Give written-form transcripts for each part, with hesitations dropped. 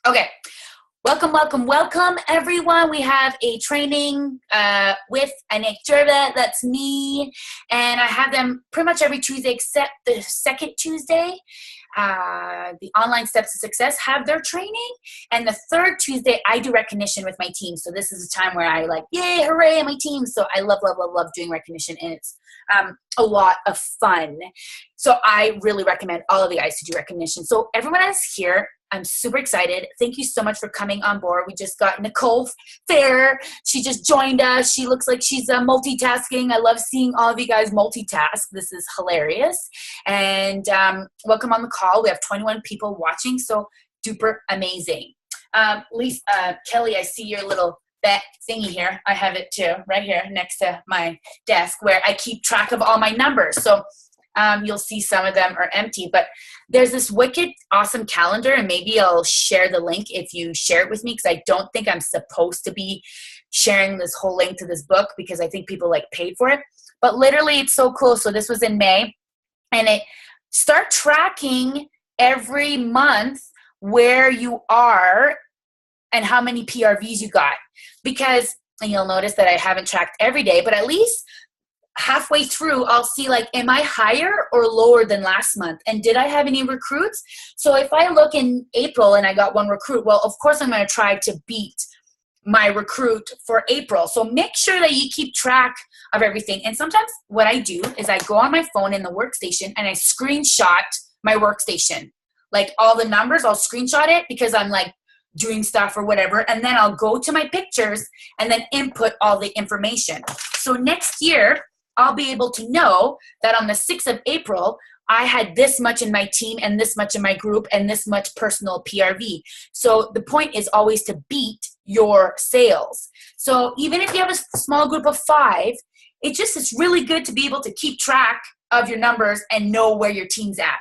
Okay. Welcome, everyone. We have a training with Anick. That's me. And I have them pretty much every Tuesday except the second Tuesday. The Online Steps to Success have their training. And the third Tuesday, I do recognition with my team. So this is a time where I yay, hooray, my team. So I love doing recognition. And it's a lot of fun. So I really recommend all of you guys to do recognition. So everyone is here. I'm super excited. Thank you so much for coming on board. We just got Nicole Fair. She just joined us. She looks like she's multitasking. I love seeing all of you guys multitask. This is hilarious. And welcome on the call. We have 21 people watching, so duper amazing. Lisa, Kelly, I see your little bat thingy here. I have it too, right here next to my desk where I keep track of all my numbers. So you'll see some of them are empty, but there's this wicked awesome calendar, and maybe I'll share the link if you share it with me, because I don't think I'm supposed to be sharing this whole link to this book because I think people paid for it. But literally it's so cool. So this was in May, and it start tracking every month where you are and how many PRVs you got, because, and you'll notice that I haven't tracked every day, but at least halfway through, I'll see am I higher or lower than last month? And did I have any recruits? So if I look in April and I got one recruit, well, of course I'm going to try to beat my recruit for April. So make sure that you keep track of everything. And sometimes what I do is I go on my phone in the workstation and I screenshot my workstation. All the numbers, I'll screenshot it because I'm doing stuff or whatever. And then I'll go to my pictures and then input all the information. So next year, I'll be able to know that on the 6th of April, I had this much in my team and this much in my group and this much personal PRV. So the point is always to beat your sales. So even if you have a small group of 5, it's really good to be able to keep track of your numbers and know where your team's at.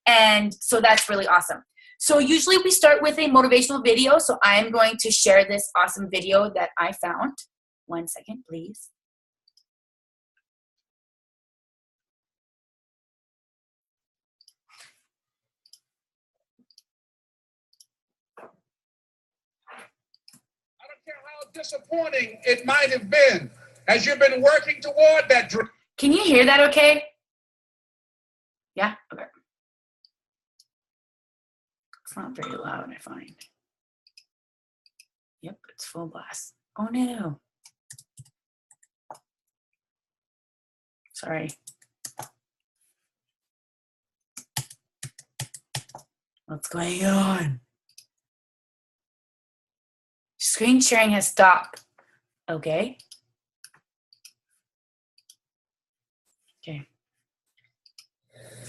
And so that's really awesome. So usually we start with a motivational video. So I am going to share this awesome video that I found. 1 second, please. Disappointing it might have been as you've been working toward that dream. Can you hear that okay? Yeah? Okay. It's not very loud, I find. Yep, it's full blast. Oh no. Sorry. What's going on? Screen sharing has stopped. Okay. Okay.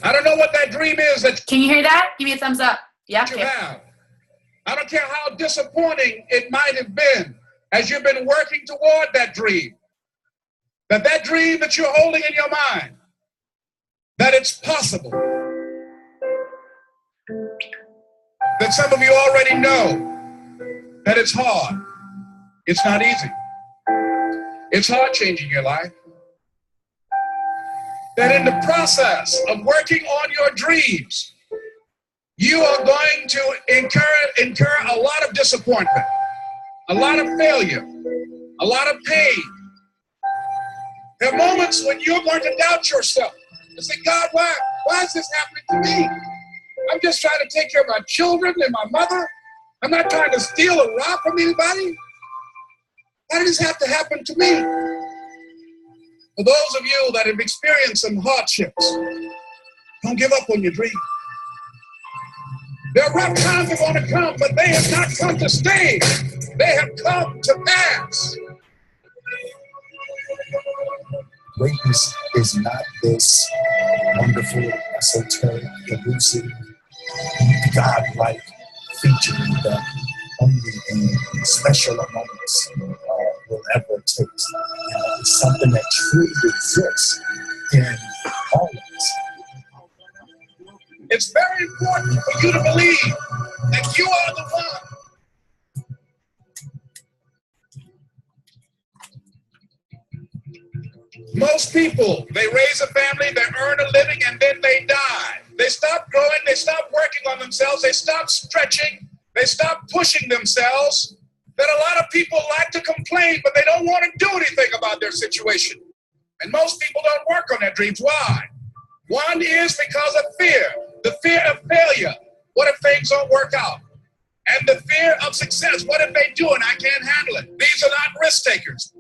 I don't know what that dream is that Can you hear that? Give me a thumbs up. Yeah. you have. I don't care how disappointing it might have been as you've been working toward that dream. That dream that you're holding in your mind, that it's possible. That some of you already know that it's hard. It's not easy. It's hard changing your life. That in the process of working on your dreams, you are going to incur a lot of disappointment, a lot of failure, a lot of pain. There are moments when you're going to doubt yourself and say, God, why is this happening to me? I'm just trying to take care of my children and my mother. I'm not trying to steal or rob from anybody. Why did this have to happen to me? For those of you that have experienced some hardships, don't give up on your dream. There are rough times that are going to come, but they have not come to stay. They have come to pass. Greatness is not this wonderful, esoteric, elusive, God-like feature that only the special moments will ever taste. It's something that truly exists in all of us. It's very important for you to believe that you are the one. Most people, they raise a family, they earn a living, and then they die. They stop growing, they stop working on themselves, they stop stretching, They stop pushing themselves. That a lot of people like to complain, but they don't want to do anything about their situation. And most people don't work on their dreams. Why? One is because of fear. The fear of failure. What if things don't work out? And the fear of success. What if they do and I can't handle it? These are not risk takers.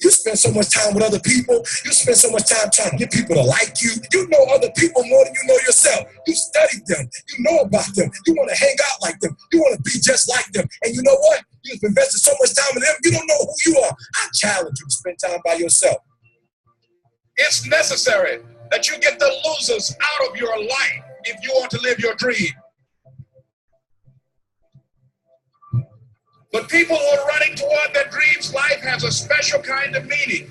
You spend so much time with other people. You spend so much time trying to get people to like you. You know other people more than you know yourself. You study them. You know about them. You want to hang out like them. You want to be just like them. And you know what? You've invested so much time in them, you don't know who you are. I challenge you to spend time by yourself. It's necessary that you get the losers out of your life if you want to live your dream. But people who are running toward their dreams, life has a special kind of meaning.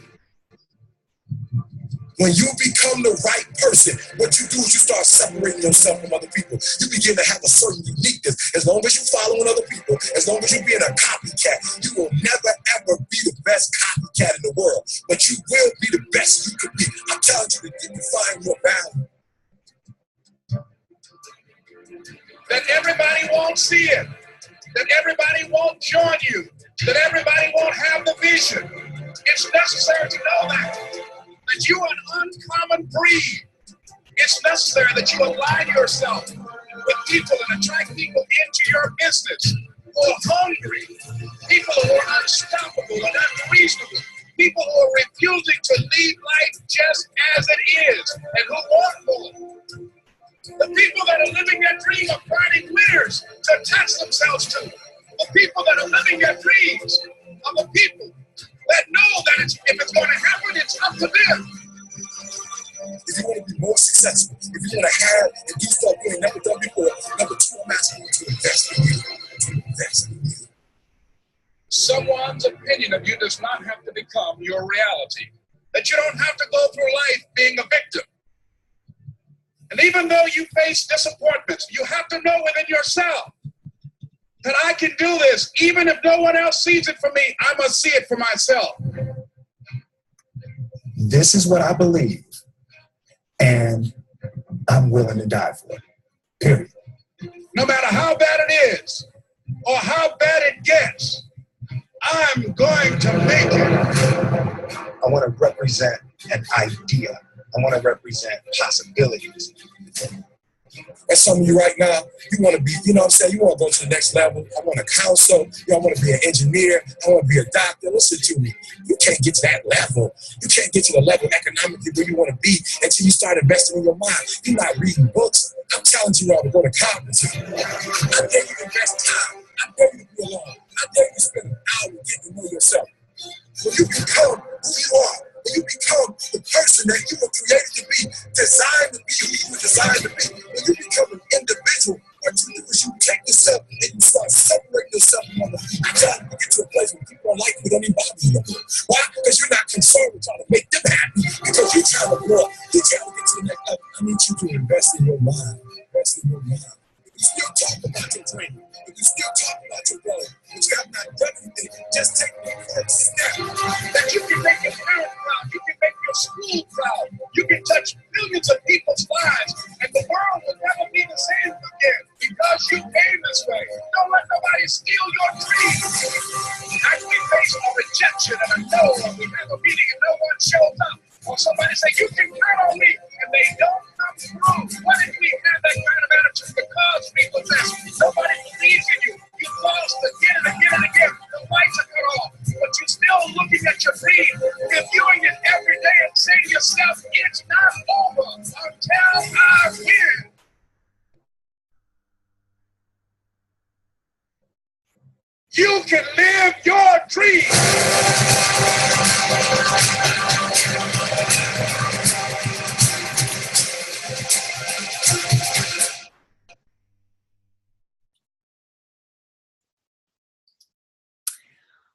When you become the right person, what you do is you start separating yourself from other people. You begin to have a certain uniqueness. As long as you're following other people, as long as you're being a copycat, you will never, ever be the best copycat in the world. But you will be the best you can be. I'm telling you to find your value. That everybody won't see it. That everybody won't join you. That everybody won't have the vision. It's necessary to know that you are an uncommon breed. It's necessary that you align yourself with people and attract people into your business who are hungry, people who are unstoppable and unreasonable, people who are refusing to leave life just as it is and who want more. The people that are living their dream of finding winners to attach themselves to. The people that are living their dreams are the people that know that if it's going to happen, it's up to them. If you want to be more successful, if you want to have and do stuff you ain't never done before, number two, I'm asking you to invest in you. To invest in you. Someone's opinion of you does not have to become your reality. That you don't have to go through life being a victim. And even though you face disappointments, you have to know within yourself that I can do this. Even if no one else sees it for me, I must see it for myself. This is what I believe, and I'm willing to die for it, period. No matter how bad it is or how bad it gets, I'm going to make it. I want to represent an idea. I want to represent possibilities. And some of you right now, you want to be, you know what I'm saying? You want to go to the next level. I want to counsel. I want to be an engineer. I want to be a doctor. Listen to me. You can't get to that level. You can't get to the level economically where you want to be until you start investing in your mind. You're not reading books. I'm challenging you all to go to conferences. I dare you to invest time. I dare you to be alone. I dare you to spend an hour getting to know yourself. When you become who you are, when you become the person that you were created to be, designed to be who you were designed to be, when you become an individual, what you do is you take yourself and you start separating yourself from other people. You try to get to a place where people don't like you, don't even bother you no more. Why? Because you're not concerned with trying to make them happy, because you're trying to grow. You're trying to get to the next level. I need you to invest in your mind. Invest in your mind. You still talk about your dream. You still talk about your goal. But you have not done anything. Just take the first step. That you can make your parents proud. You can make your school proud. You can touch millions of people's lives. And the world will never be the same again because you came this way. Don't let nobody steal your dreams. As we face a rejection and a no, or we have a meeting and no one shows up, or somebody say, you can count on me, and they don't come through. What if we have that kind of attitude because we possess? Nobody believes in you. You lost again and again and again. The lights are cut off, but you're still looking at your dream, reviewing it every day and saying to yourself, it's not over until I win. You can live your dream.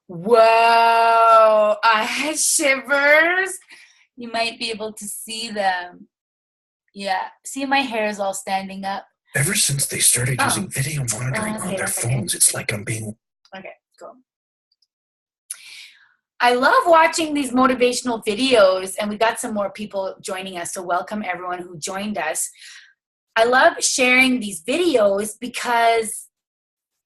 Whoa, I had shivers. You might be able to see them. Yeah, see, my hair is all standing up. Ever since they started using video monitoring on their phones, it's like I'm being... Okay, cool. I love watching these motivational videos, and we got some more people joining us, so welcome everyone who joined us. I love sharing these videos because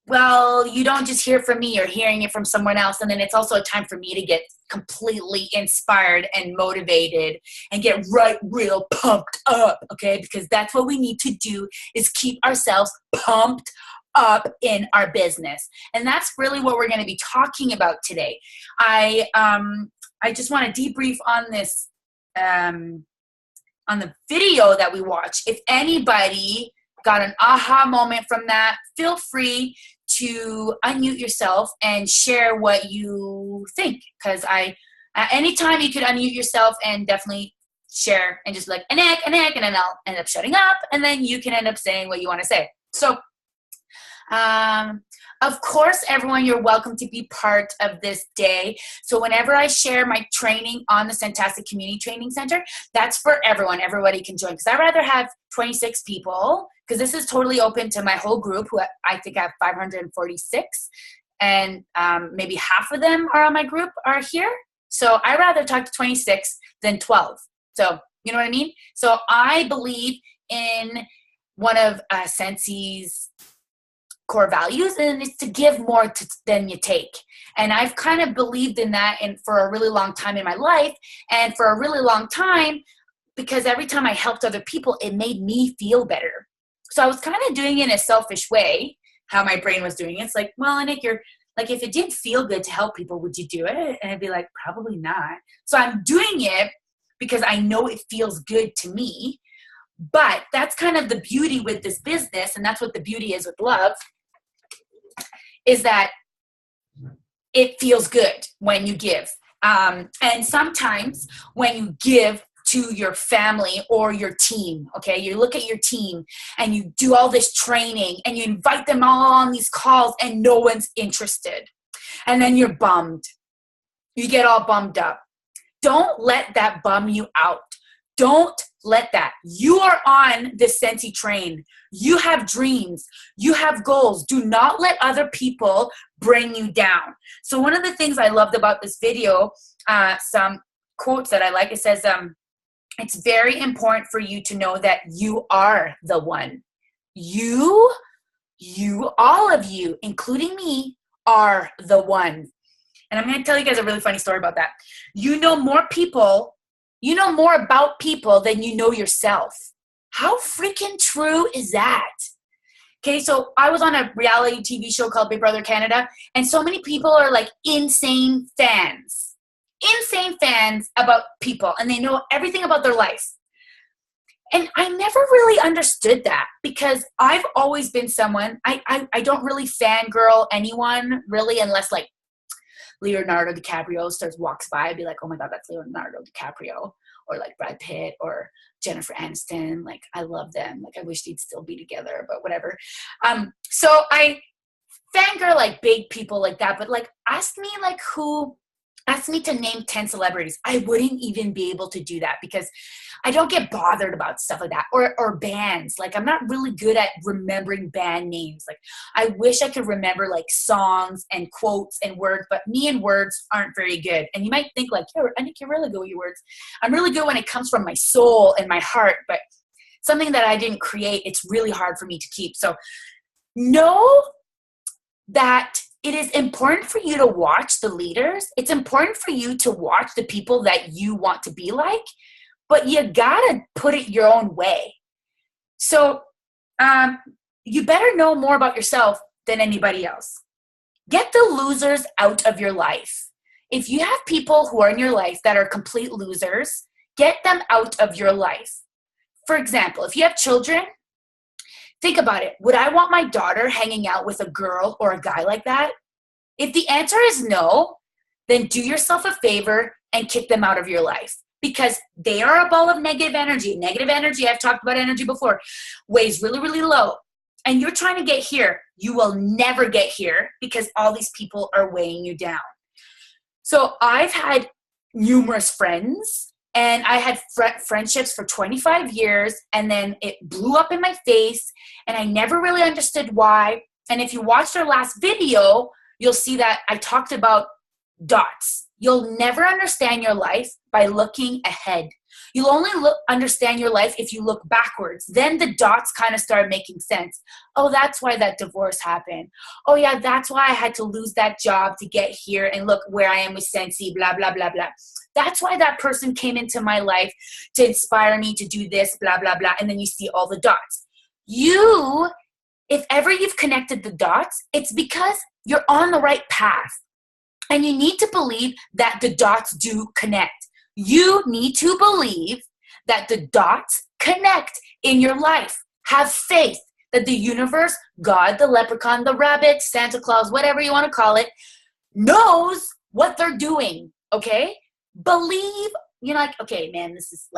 well, you don't just hear from me, you're hearing it from someone else. And then it's also a time for me to get completely inspired and motivated and get real pumped up, okay? Because that's what we need to do, is keep ourselves pumped up in our business. And that's really what we're going to be talking about today. I just want to debrief on this, on the video that we watched. If anybody got an aha moment from that, feel free to unmute yourself and share what you think. Because anytime you could unmute yourself and definitely share and just like, Anick, and then I'll end up shutting up, and then you can end up saying what you want to say. So, of course, everyone, you're welcome to be part of this day. So whenever I share my training on the Scentastic Community Training Center, that's for everyone. Everybody can join, because I'd rather have 26 people, because this is totally open to my whole group, who I think I have 546, and maybe half of them are on my group are here. So I'd rather talk to 26 than 12. So you know what I mean? So I believe in one of Sensi's core values, and it's to give more than you take. And I've kind of believed in that for a really long time in my life, and for a really long time, because every time I helped other people, it made me feel better. So I was kind of doing it in a selfish way, how my brain was doing it. It's like, well, Anick, you're like, if it didn't feel good to help people, would you do it? And I'd be like, probably not. So I'm doing it because I know it feels good to me. But that's kind of the beauty with this business, and that's what the beauty is with love, is that it feels good when you give. And sometimes when you give to your family or your team, okay, you look at your team and you do all this training and you invite them all on these calls and no one's interested. And then you're bummed. You get all bummed up. Don't let that bum you out. Don't let that. You are on the Sensi train. You have dreams. You have goals. Do not let other people bring you down. So one of the things I loved about this video, some quotes that I like, it says, it's very important for you to know that you are the one. You, all of you, including me, are the one. And I'm going to tell you guys a really funny story about that. You know more about people than you know yourself. How freaking true is that? Okay, so I was on a reality TV show called Big Brother Canada, and so many people are like insane fans about people, and they know everything about their life. And I never really understood that, because I've always been someone, I don't really fangirl anyone, really, unless like Leonardo DiCaprio walks by, I'd be like, oh my God, that's Leonardo DiCaprio, or like Brad Pitt or Jennifer Aniston. Like, I love them. Like, I wish they'd still be together, but whatever. So I fangirl like big people like that, but like ask me to name 10 celebrities. I wouldn't even be able to do that, because I don't get bothered about stuff like that, or bands. Like, I'm not really good at remembering band names. Like, I wish I could remember like songs and quotes and words, but me and words aren't very good. And you might think like, yo, I think you're really good with your words. I'm really good when it comes from my soul and my heart, but something that I didn't create, it's really hard for me to keep. So know that it is important for you to watch the leaders. It's important for you to watch the people that you want to be like, but you gotta put it your own way. So you better know more about yourself than anybody else. Get the losers out of your life. If you have people who are in your life that are complete losers, get them out of your life. For example, if you have children, think about it. Would I want my daughter hanging out with a girl or a guy like that? If the answer is no, then do yourself a favor and kick them out of your life, because they are a ball of negative energy. Negative energy, I've talked about energy before, weighs really, really low. And you're trying to get here. You will never get here, because all these people are weighing you down. So I've had numerous friends, and I had friendships for 25 years, and then it blew up in my face, and I never really understood why. And if you watched our last video, you'll see that I talked about dots. You'll never understand your life by looking ahead. You'll only understand your life if you look backwards. Then the dots kind of start making sense. Oh, that's why that divorce happened. Oh yeah, that's why I had to lose that job to get here and look where I am with Sensi, blah, blah, blah, blah. That's why that person came into my life to inspire me to do this, blah, blah, blah. And then you see all the dots. If ever you've connected the dots, it's because you're on the right path. And you need to believe that the dots do connect. You need to believe that the dots connect in your life. Have faith that the universe, God, the leprechaun, the rabbit, Santa Claus, whatever you want to call it, knows what they're doing, okay? Believe, you're like, okay, man, this is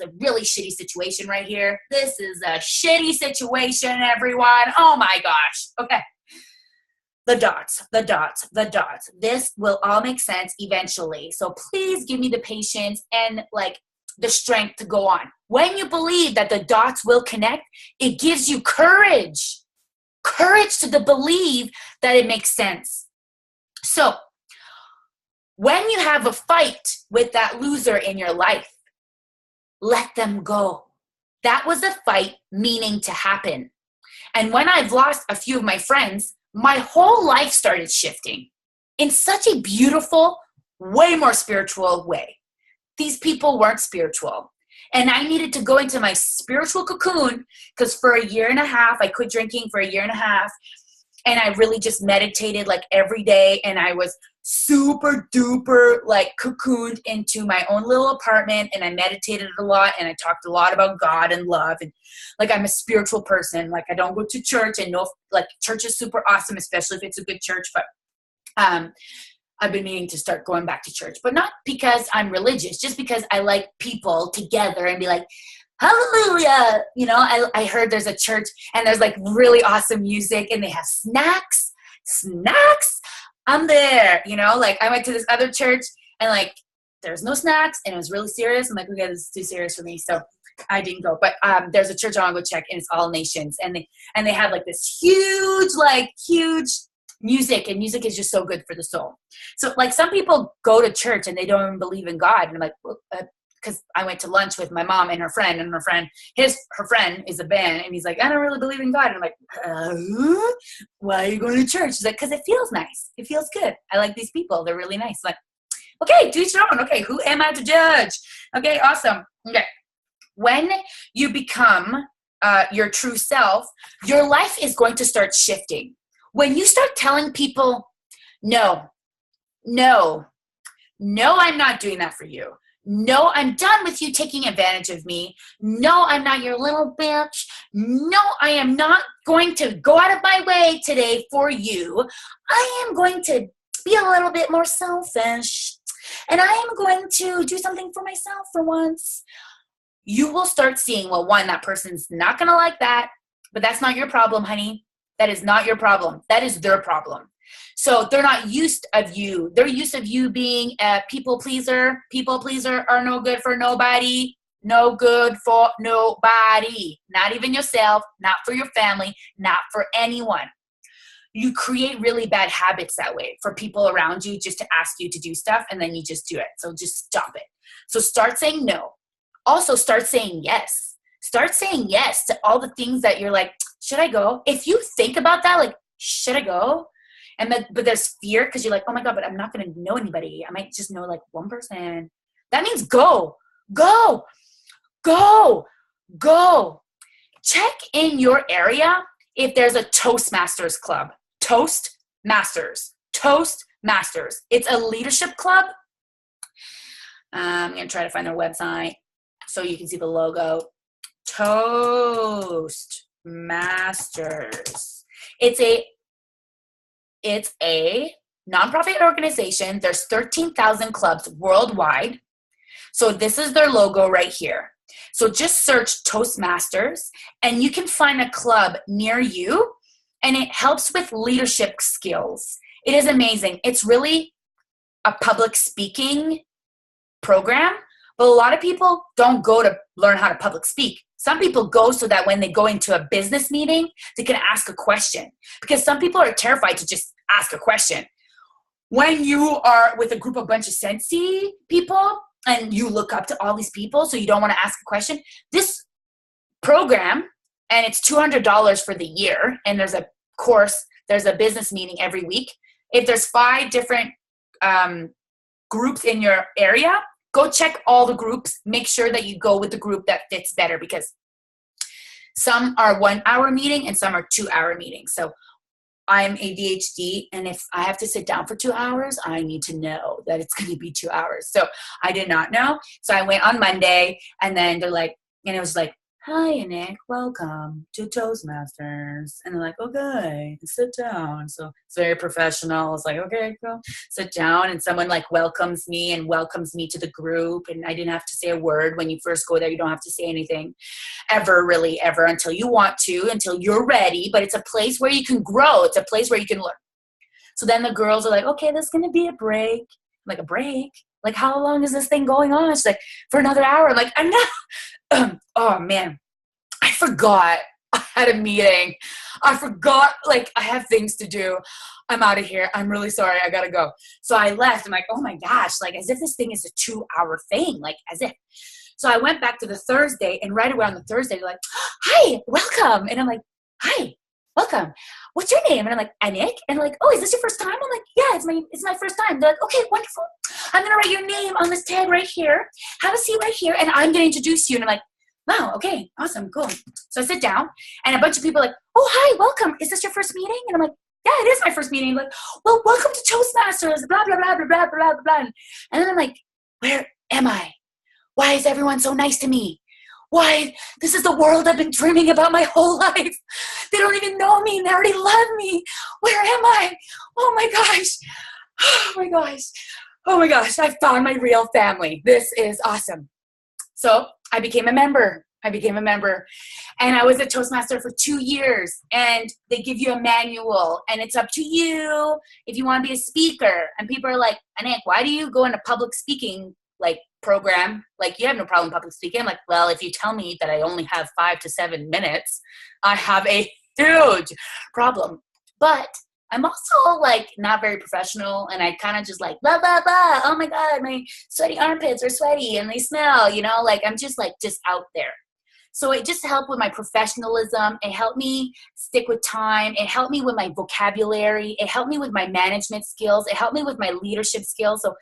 a really shitty situation right here. This is a shitty situation, everyone. Oh my gosh. Okay. The dots. This will all make sense eventually. So please give me the patience and the strength to go on. When you believe that the dots will connect, it gives you courage. Courage to believe that it makes sense. So when you have a fight with that loser in your life, let them go. That was a fight meaning to happen. And when I've lost a few of my friends, my whole life started shifting in such a beautiful, way more spiritual way. These people weren't spiritual. And I needed to go into my spiritual cocoon because for a year and a half, I quit drinking for a year and a half. And I really just meditated every day. And I was super duper cocooned into my own little apartment. And I meditated a lot. And I talked a lot about God and love. And I'm a spiritual person. I don't go to church. And church is super awesome, especially if it's a good church. But I've been meaning to start going back to church. But not because I'm religious. Just because I like people together and be like, hallelujah. I heard there's a church and there's really awesome music and they have snacks. I'm there, I went to this other church and there's no snacks and it was really serious. I'm okay, this is too serious for me. So I didn't go, but there's a church I want to go check and it's all nations. And they have this huge music, and music is just so good for the soul. So some people go to church and they don't even believe in God. And I'm well, because I went to lunch with my mom and her friend, her friend is a band, and he's I don't really believe in God. And I'm why are you going to church? He's because it feels nice. It feels good. I like these people. They're really nice. Okay, to each their own. Okay, who am I to judge? Okay, awesome. Okay. When you become your true self, your life is going to start shifting. When you start telling people, no, I'm not doing that for you. No, I'm done with you taking advantage of me. No, I'm not your little bitch. No, I am not going to go out of my way today for you. I am going to be a little bit more selfish. And I am going to do something for myself for once. You will start seeing, one, that person's not going to like that. But that's not your problem, honey. That is not your problem. That is their problem. So they're not used of you. They're used of you being a people pleaser. People pleaser are no good for nobody. No good for nobody. Not even yourself. Not for your family. Not for anyone. You create really bad habits that way for people around you just to ask you to do stuff and then you just do it. So just stop it. So start saying no. Also start saying yes. Start saying yes to all the things that you're should I go? If you think about that, should I go? But there's fear because you're oh my God, but I'm not going to know anybody. I might just know one person. That means go. Check in your area if there's a Toastmasters club. Toastmasters. It's a leadership club. I'm going to try to find their website so you can see the logo. Toastmasters. It's a nonprofit organization. There's 13,000 clubs worldwide. So this is their logo right here. So just search Toastmasters and you can find a club near you, and it helps with leadership skills. It is amazing. It's really a public speaking program, but a lot of people don't go to learn how to public speak. Some people go so that when they go into a business meeting, they can ask a question, because some people are terrified to just ask a question. When you are with a group of bunch of sensei people, and you look up to all these people, so you don't want to ask a question. This program, and it's $200 for the year, and there's a course, there's a business meeting every week. If there's 5 different groups in your area, go check all the groups. Make sure that you go with the group that fits better, because some are 1 hour meeting and some are 2 hour meetings. So I'm ADHD, and if I have to sit down for 2 hours, I need to know that it's going to be 2 hours. So I did not know. So I went on Monday, and then they're like, and it was like, hi, Anick, welcome to Toastmasters. And they're like, okay, sit down. So it's very professional. I was like, okay, go sit down. And someone like welcomes me to the group. And I didn't have to say a word. When you first go there, you don't have to say anything ever, really, ever, until you want to, until you're ready. But it's a place where you can grow. It's a place where you can learn. So then the girls are like, okay, there's going to be a break. I'm like, a break? Like, how long is this thing going on? She's like, for another hour. I'm like, I'm not. Oh man, I forgot I had a meeting. I forgot, like, I have things to do. I'm out of here. I'm really sorry. I gotta go. So I left. I'm like, oh my gosh, like as if this thing is a 2 hour thing, like as if. So I went back to the Thursday, and right around the Thursday, they're like, hi, welcome. And I'm like, hi, welcome. What's your name? And I'm like, Anick. And they're like, oh, is this your first time? I'm like, yeah, it's my first time. They're like, okay, wonderful. I'm going to write your name on this tag right here. Have a seat right here. And I'm going to introduce you. And I'm like, wow, okay, awesome, cool. So I sit down, and a bunch of people are like, oh, hi, welcome. Is this your first meeting? And I'm like, yeah, it is my first meeting. Like, well, welcome to Toastmasters, blah, blah, blah, blah, blah, blah, blah. And then I'm like, where am I? Why is everyone so nice to me? Why? This is the world I've been dreaming about my whole life. They don't even know me, and they already love me. Where am I? Oh my gosh. Oh my gosh. Oh my gosh. I found my real family. This is awesome. So I became a member. And I was a Toastmaster for 2 years, and they give you a manual, and it's up to you if you want to be a speaker. And people are like, Anick, why do you go into public speaking like program? Like, you have no problem public speaking. I'm like, well, if you tell me that I only have 5 to 7 minutes, I have a huge problem. But I'm also like not very professional, and I kind of just like blah blah blah. Oh my god, my sweaty armpits are sweaty and they smell, you know, like I'm just out there. So it just helped with my professionalism. It helped me stick with time. It helped me with my vocabulary. It helped me with my management skills. It helped me with my leadership skills. So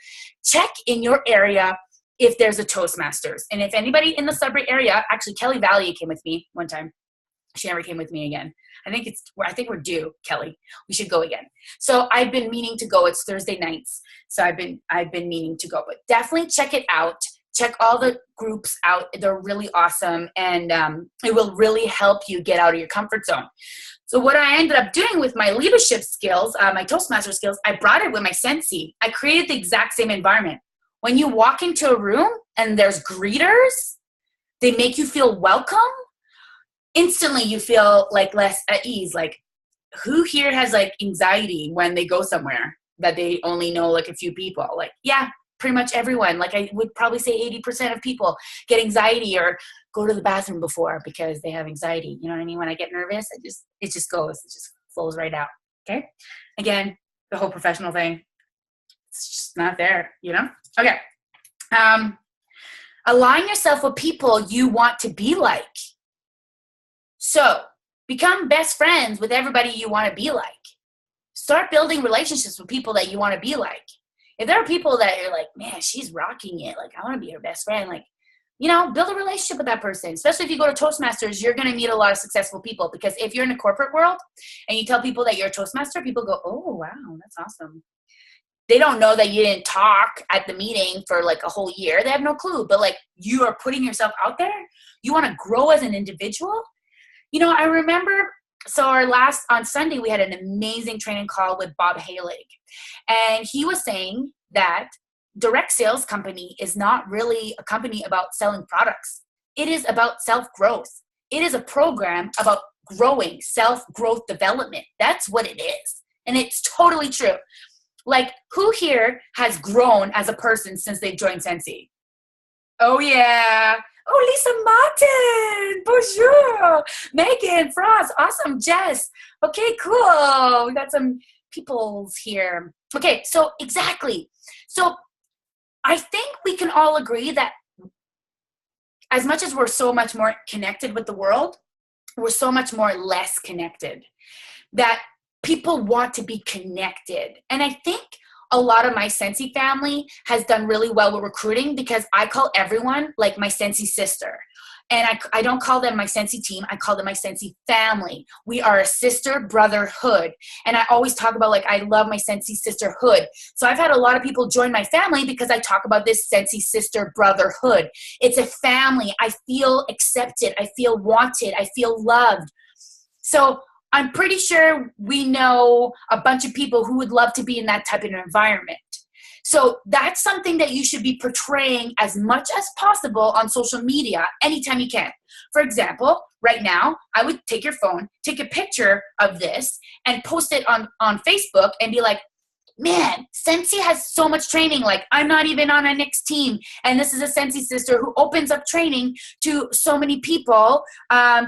check in your area if there's a Toastmasters. And if anybody in the Sudbury area, actually Kelly Valley came with me one time. She never came with me again. I think we're due, Kelly. We should go again. So I've been meaning to go. It's Thursday nights. So I've been meaning to go, but definitely check it out. Check all the groups out. They're really awesome, and it will really help you get out of your comfort zone. So what I ended up doing with my leadership skills, my Toastmaster skills, I brought it with my Sensi. I created the exact same environment. When you walk into a room and there's greeters, they make you feel welcome. Instantly you feel like less at ease. Like, who here has like anxiety when they go somewhere that they only know like a few people? Like, yeah, pretty much everyone. Like, I would probably say 80% of people get anxiety or go to the bathroom before because they have anxiety. You know what I mean? When I get nervous, it just flows right out. Okay. Again, the whole professional thing, it's just not there, you know? Okay. Align yourself with people you want to be like. So become best friends with everybody you want to be like. Start building relationships with people that you want to be like. If there are people that you're like, man, she's rocking it, like I want to be her best friend, like, you know, build a relationship with that person. Especially if you go to Toastmasters, you're going to meet a lot of successful people, because if you're in the corporate world and you tell people that you're a Toastmaster, people go, oh, wow, that's awesome. They don't know that you didn't talk at the meeting for like a whole year. They have no clue, but like you are putting yourself out there. You want to grow as an individual. You know, I remember, so on Sunday, we had an amazing training call with Bob Halig. And he was saying that direct sales company is not really a company about selling products. It is about self-growth. It is a program about growing, self-growth development. That's what it is. And it's totally true. Like, who here has grown as a person since they've joined Sensi? Oh, yeah. Oh, Lisa Martin, bonjour. Megan, Frost, awesome. Jess, okay, cool. We got some peoples here. Okay, so exactly. So I think we can all agree that as much as we're so much more connected with the world, we're so much more less connected. That people want to be connected. And I think a lot of my Scentsy family has done really well with recruiting because I call everyone like my Scentsy sister. And I don't call them my Scentsy team. I call them my Scentsy family. We are a sister brotherhood. And I always talk about like, I love my Scentsy sisterhood. So I've had a lot of people join my family because I talk about this Scentsy sister brotherhood. It's a family. I feel accepted. I feel wanted. I feel loved. So I'm pretty sure we know a bunch of people who would love to be in that type of environment. So that's something that you should be portraying as much as possible on social media anytime you can. For example, right now, I would take your phone, take a picture of this, and post it on Facebook and be like, man, Scentsy has so much training. Like, I'm not even on Anick's team. And this is a Scentsy sister who opens up training to so many people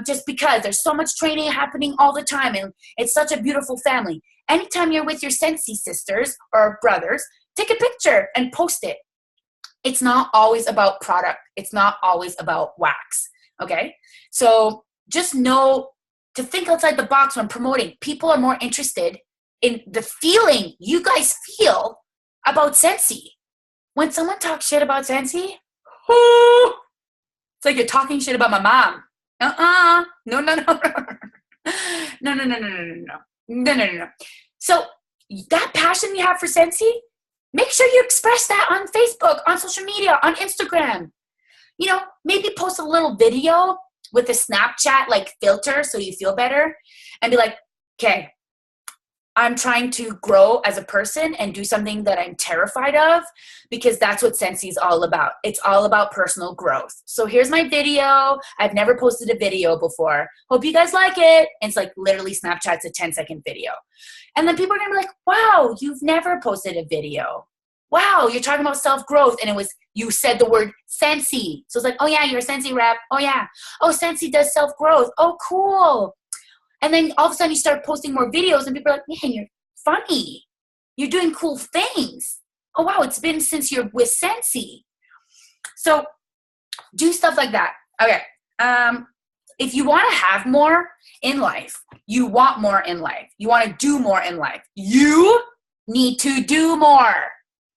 just because there's so much training happening all the time. And it's such a beautiful family. Anytime you're with your Scentsy sisters or brothers, take a picture and post it. It's not always about product. It's not always about wax. Okay? So just know to think outside the box when promoting. People are more interested in the feeling you guys feel about Scentsy. When someone talks shit about Scentsy, it's like you're talking shit about my mom. No. So that passion you have for Scentsy, make sure you express that on Facebook, on social media, on Instagram. You know, maybe post a little video with a Snapchat like filter so you feel better and be like, okay, I'm trying to grow as a person and do something that I'm terrified of because that's what Scentsy is all about. It's all about personal growth. So here's my video. I've never posted a video before. Hope you guys like it. And it's like literally Snapchat's a 10-second video. And then people are going to be like, wow, you've never posted a video. Wow, you're talking about self-growth. And it was, you said the word Scentsy. So it's like, oh yeah, you're a Scentsy rep. Oh yeah. Oh, Scentsy does self-growth. Oh, cool. And then all of a sudden you start posting more videos and people are like, man, you're funny. You're doing cool things. Oh, wow, it's been since you're with Scentsy. So do stuff like that. Okay. If you want to have more in life, you want more in life, you want to do more in life, you need to do more.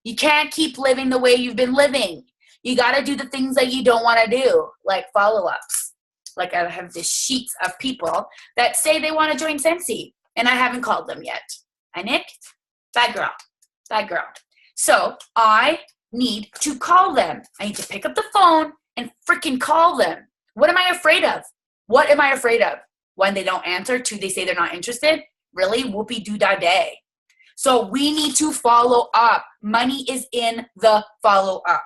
You can't keep living the way you've been living. You got to do the things that you don't want to do, like follow-ups. Like I have this sheet of people that say they want to join Scentsy, and I haven't called them yet. Anick, bad girl. So I need to call them. I need to pick up the phone and freaking call them. What am I afraid of? What am I afraid of? When they don't answer, two, they say they're not interested. Really? Whoopie-doo-dah-day. So we need to follow up. Money is in the follow-up.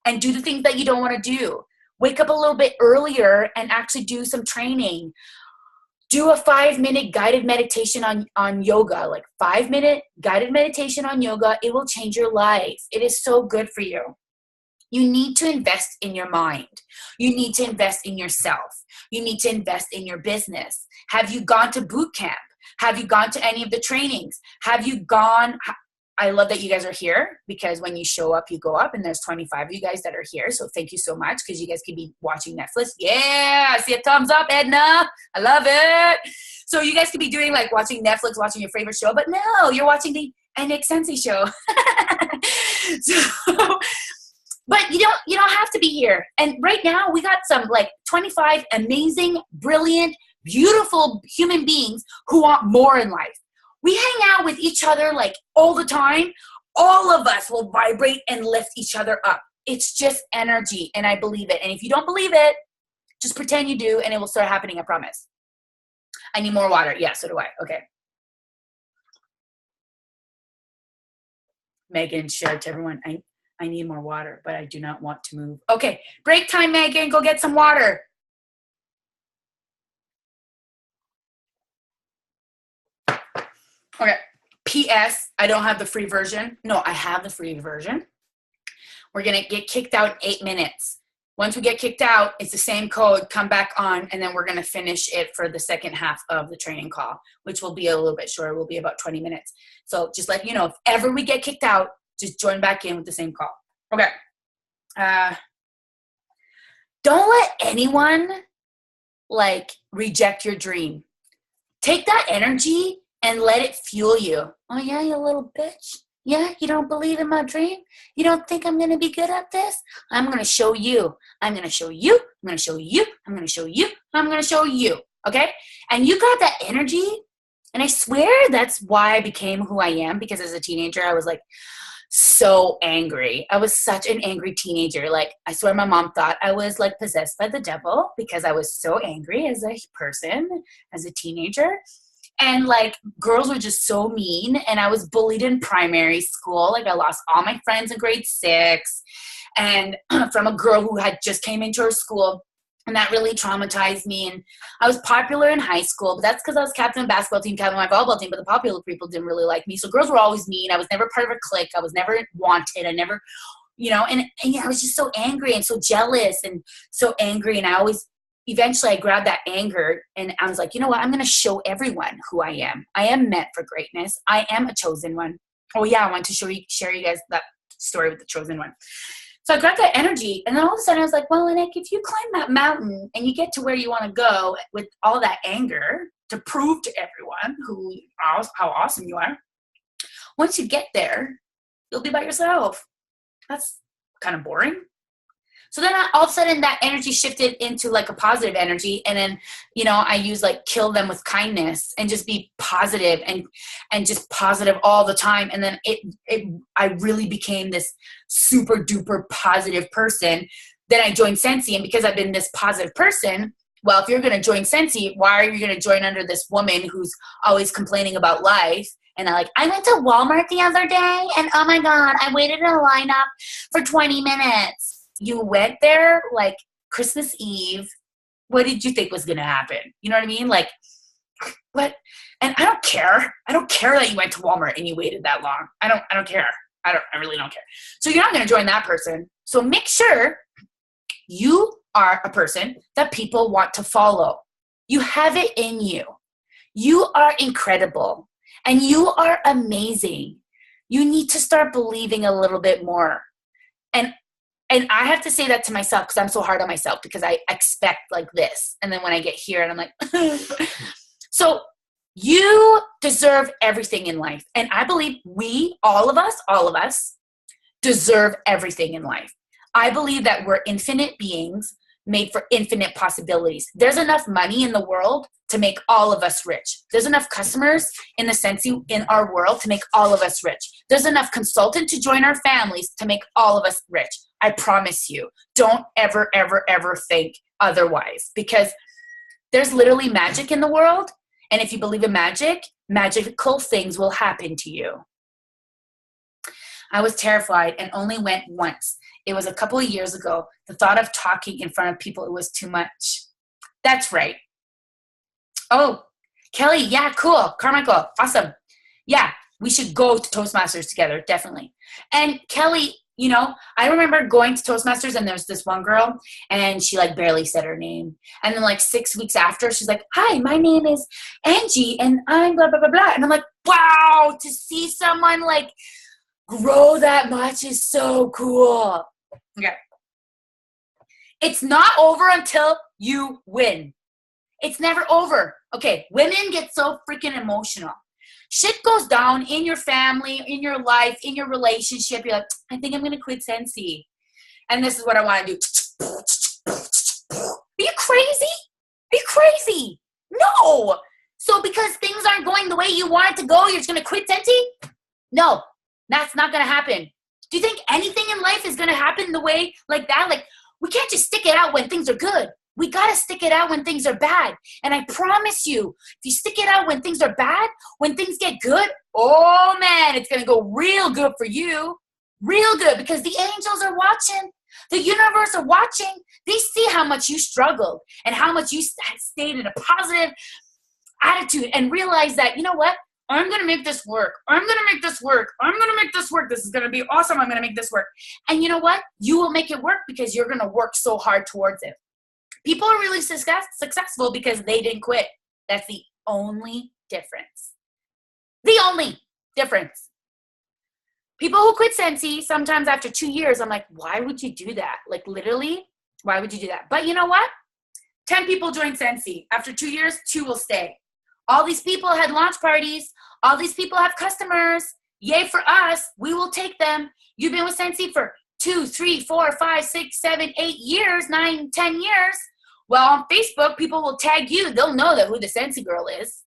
And do the things that you don't want to do. Wake up a little bit earlier and actually do some training. Do a 5-minute guided meditation on yoga, like 5-minute guided meditation on yoga. It will change your life. It is so good for you. You need to invest in your mind. You need to invest in yourself. You need to invest in your business. Have you gone to boot camp? Have you gone to any of the trainings? Have you gone? I love that you guys are here because when you show up, you go up, and there's 25 of you guys that are here. So thank you so much because you guys could be watching Netflix. Yeah, I see a thumbs up, Edna. I love it. So you guys could be doing like watching Netflix, watching your favorite show, but no, you're watching the Anick Scentsy show. But you don't have to be here. And right now we got some like 25 amazing, brilliant, beautiful human beings who want more in life. We hang out with each other like all the time. All of us will vibrate and lift each other up. It's just energy, and I believe it. And if you don't believe it, just pretend you do, and it will start happening, I promise. I need more water. Yeah, so do I. Okay. Megan shared to everyone, I need more water, but I do not want to move. Okay, break time, Megan. Go get some water. Okay, P.S. I don't have the free version. No, I have the free version. We're going to get kicked out in 8 minutes. Once we get kicked out, it's the same code, come back on, and then we're going to finish it for the second half of the training call, which will be a little bit shorter. Will be about 20 minutes. So just let you know, if ever we get kicked out, just join back in with the same call. Okay. Don't let anyone like reject your dream. Take that energy and let it fuel you. Oh yeah, you little bitch. Yeah, you don't believe in my dream? You don't think I'm going to be good at this? I'm going to show you. I'm going to show you. I'm going to show you. I'm going to show you. I'm going to show you. Okay? And you got that energy. And I swear that's why I became who I am, because as a teenager, I was like so angry. I was such an angry teenager. Like, I swear my mom thought I was like possessed by the devil because I was so angry as a person, as a teenager. And like, girls were just so mean, and I was bullied in primary school. Like, I lost all my friends in grade 6, and from a girl who had just came into her school, and that really traumatized me. And I was popular in high school, but that's because I was captain of the basketball team, captain of my volleyball team, but the popular people didn't really like me. So girls were always mean. I was never part of a clique. I was never wanted. I never, and I was just so angry and so jealous and so angry. And eventually I grabbed that anger and I was like, you know what? I'm going to show everyone who I am. I am meant for greatness. I am a chosen one. Oh yeah, I want to share you guys that story with the chosen one. So I grabbed that energy, and then all of a sudden I was like, well, Anick, if you climb that mountain and you get to where you want to go with all that anger to prove to everyone how awesome you are, once you get there, you'll be by yourself. That's kind of boring. So then all of a sudden that energy shifted into like a positive energy. And then, I use like kill them with kindness and just be positive and just positive all the time. And then I really became this super duper positive person. Then I joined Sensi. And because I've been this positive person, well, if you're going to join Sensi, why are you going to join under this woman who's always complaining about life? And I went to Walmart the other day and oh my God, I waited in a lineup for 20 minutes. You went there like Christmas Eve. What did you think was going to happen? You know what I mean? Like, what? And I don't care. I don't care that you went to Walmart and you waited that long. I don't care. I really don't care. So you're not going to join that person. So make sure you are a person that people want to follow. You have it in you. You are incredible and you are amazing. You need to start believing a little bit more. And I have to say that to myself because I'm so hard on myself because I expect like this. And then when I get here and I'm like, so you deserve everything in life. And I believe all of us deserve everything in life. I believe that we're infinite beings made for infinite possibilities. There's enough money in the world to make all of us rich. There's enough customers in the sense in our world to make all of us rich. There's enough consultant to join our families to make all of us rich. I promise you, don't ever, ever, ever think otherwise because there's literally magic in the world. And if you believe in magic, magical things will happen to you. I was terrified and only went once. It was a couple of years ago. The thought of talking in front of people, it was too much. That's right. Oh, Kelly, yeah, cool. Carmichael, awesome. Yeah, we should go to Toastmasters together, definitely. And Kelly, I remember going to Toastmasters and there's this one girl and she like barely said her name. And then like 6 weeks after, she's like, hi, my name is Angie and I'm blah, blah, blah, blah. And I'm like, wow, to see someone like grow that much is so cool. Okay. It's not over until you win. It's never over. Okay, women get so freaking emotional. Shit goes down in your family, in your life, in your relationship. You're like, I think I'm going to quit Sensi. And this is what I want to do. Are you crazy? Are you crazy? No. So because things aren't going the way you want it to go, you're just going to quit Sensi? No, that's not going to happen. Do you think anything in life is going to happen the way like that? Like, we can't just stick it out when things are good. We got to stick it out when things are bad. And I promise you, if you stick it out when things are bad, when things get good, oh man, it's going to go real good for you. Real good because the angels are watching. The universe are watching. They see how much you struggled and how much you stayed in a positive attitude and realize that, you know what? I'm going to make this work. I'm going to make this work. I'm going to make this work. This is going to be awesome. I'm going to make this work. And you know what? You will make it work because you're going to work so hard towards it. People are really successful because they didn't quit. That's the only difference. The only difference. People who quit Scentsy, sometimes after 2 years, I'm like, why would you do that? Like literally, why would you do that? But you know what? 10 people joined Scentsy. After 2 years, 2 will stay. All these people had launch parties. All these people have customers. Yay for us. We will take them. You've been with Scentsy for 2, 3, 4, 5, 6, 7, 8 years, 9, 10 years. Well, on Facebook, people will tag you. They'll know that who the Scentsy girl is.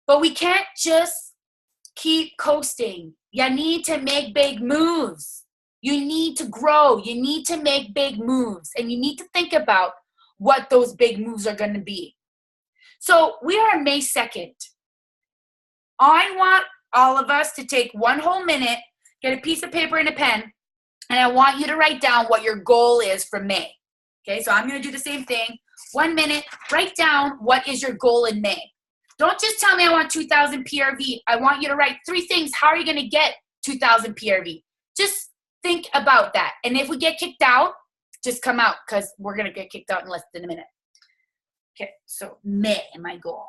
But we can't just keep coasting. You need to make big moves. You need to grow. You need to make big moves. And you need to think about what those big moves are going to be. So we are on May 2nd. I want all of us to take 1 whole minute, get a piece of paper and a pen, and I want you to write down what your goal is for May. Okay, so I'm going to do the same thing. 1 minute, write down what is your goal in May. Don't just tell me I want 2,000 PRV. I want you to write 3 things. How are you going to get 2,000 PRV? Just think about that. And if we get kicked out, just come out because we're going to get kicked out in less than a minute. Okay, so May, my goal.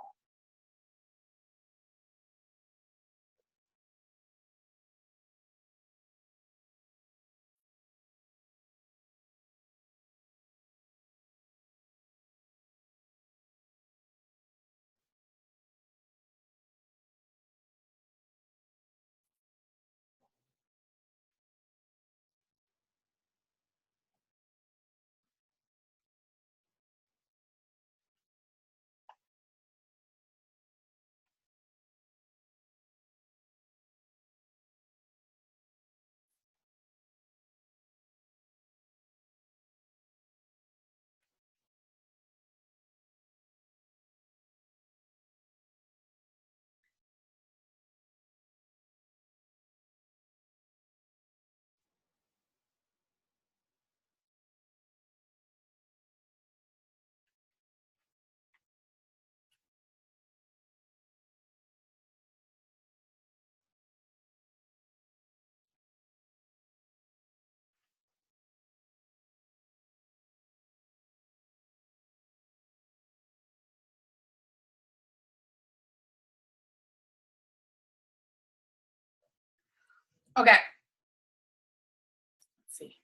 Okay. Let's see.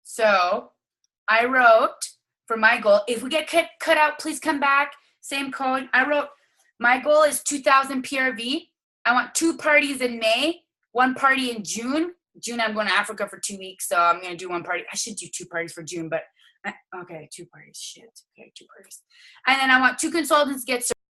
So I wrote for my goal, if we get cut out, please come back. Same code. I wrote, my goal is 2,000 PRV. I want 2 parties in May, 1 party in June. June, I'm going to Africa for 2 weeks, so I'm going to do 1 party. I should do 2 parties for June, but okay, 2 parties. Shit. Okay, 2 parties. And then I want 2 consultants to get